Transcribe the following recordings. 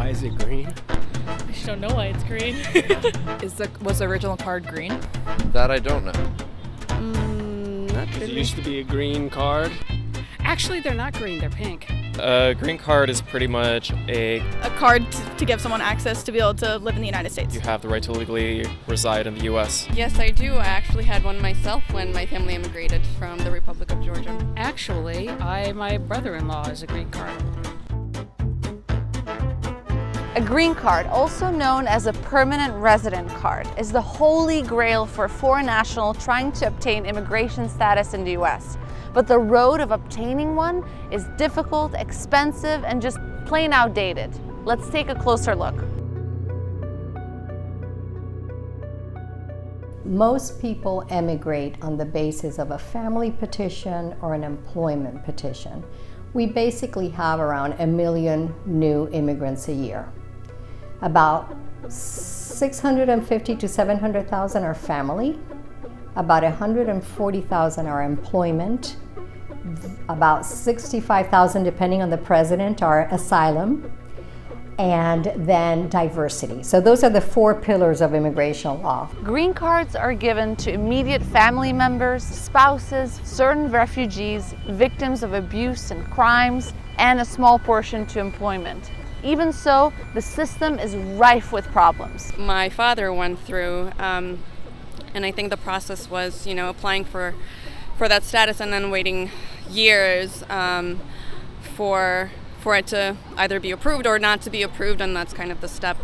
Why is it green? I just don't know why it's green. Was the original card green? That I don't know. Not It really. used to be a green card. Actually, they're not green, they're pink. A green card is pretty much A card to give someone access to be able to live in the United States. you have the right to legally reside in the U.S. Yes, I do. I actually had one myself when my family immigrated from the Republic of Georgia. Actually, my brother-in-law is a green card. A green card, also known as a permanent resident card, is the holy grail for a foreign national trying to obtain immigration status in the U.S. But the road of obtaining one is difficult, expensive, and just plain outdated. Let's take a closer look. Most people emigrate on the basis of a family petition or an employment petition. We basically have around 1 million new immigrants a year. About 650 to 700,000 are family, about 140,000 are employment, about 65,000, depending on the president, are asylum, and then diversity. So those are the 4 pillars of immigration law. Green cards are given to immediate family members, spouses, certain refugees, victims of abuse and crimes, and a small portion to employment. Even so, the system is rife with problems. My father went through, and I think the process was, applying for that status and then waiting years for it to either be approved or not to be approved, and that's kind of the step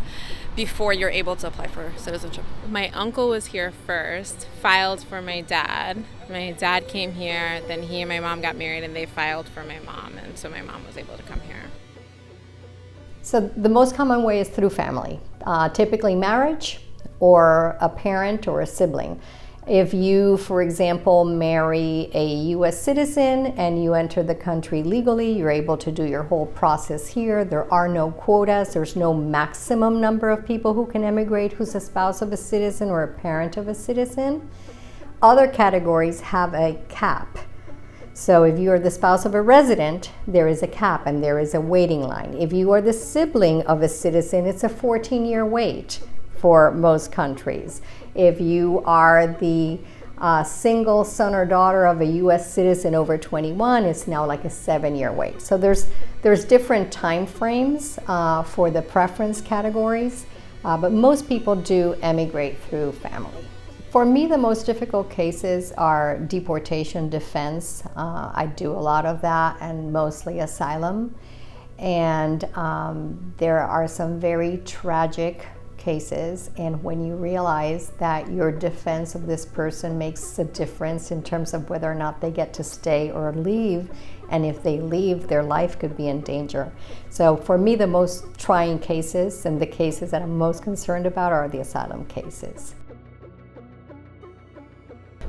before you're able to apply for citizenship. My uncle was here first, filed for my dad. My dad came here, then he and my mom got married and they filed for my mom, and so my mom was able to come here. So the most common way is through family, typically marriage or a parent or a sibling. If you, for example, marry a U.S. citizen and you enter the country legally, you're able to do your whole process here. There are no quotas. There's no maximum number of people who can emigrate who's a spouse of a citizen or a parent of a citizen. Other categories have a cap. So if you are the spouse of a resident, there is a cap and there is a waiting line. If you are the sibling of a citizen, it's a 14-year wait for most countries. If you are the single son or daughter of a U.S. citizen over 21, it's now like a 7-year wait. So there's different time frames for the preference categories, but most people do emigrate through family. For me, the most difficult cases are deportation defense. I do a lot of that, and mostly asylum. And there are some very tragic cases, and when you realize that your defense of this person makes a difference in terms of whether or not they get to stay or leave, and if they leave, their life could be in danger. So for me, the most trying cases and the cases that I'm most concerned about are the asylum cases.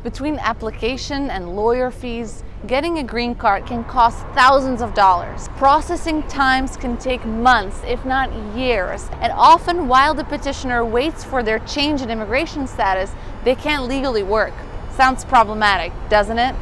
Between application and lawyer fees, getting a green card can cost thousands of dollars. Processing times can take months, if not years. And often, while the petitioner waits for their change in immigration status, they can't legally work. Sounds problematic, doesn't it?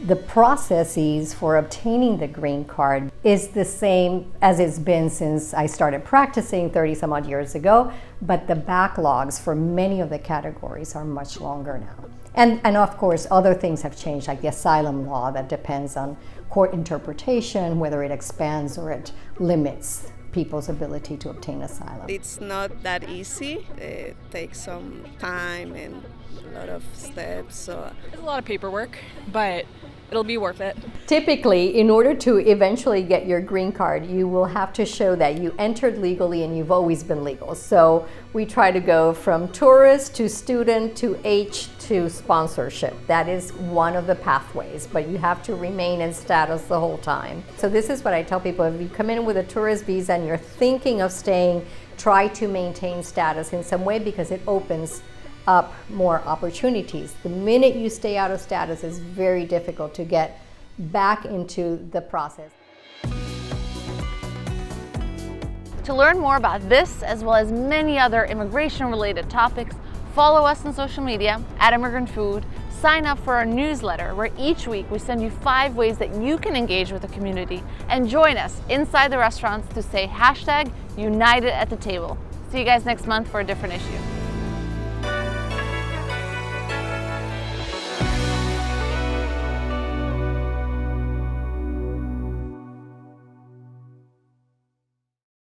The processes for obtaining the green card is the same as it's been since I started practicing 30 some odd years ago, but the backlogs for many of the categories are much longer now. And of course, other things have changed, like the asylum law that depends on court interpretation, whether it expands or it limits people's ability to obtain asylum. It's not that easy. It takes some time and a lot of steps. So There's a lot of paperwork, but it'll be worth it. Typically, in order to eventually get your green card, you will have to show that you entered legally and you've always been legal. So we try to go from tourist to student to H to sponsorship. That is one of the pathways, but you have to remain in status the whole time. So this is what I tell people: if you come in with a tourist visa and you're thinking of staying, try to maintain status in some way, because it opens up more opportunities. The minute you stay out of status, it's very difficult to get back into the process. To learn more about this, as well as many other immigration-related topics, follow us on social media @ImmigrantFood, Sign up for our newsletter, where each week we send you 5 ways that you can engage with the community, and join us inside the restaurants to say #United at the Table. See you guys next month for a different issue.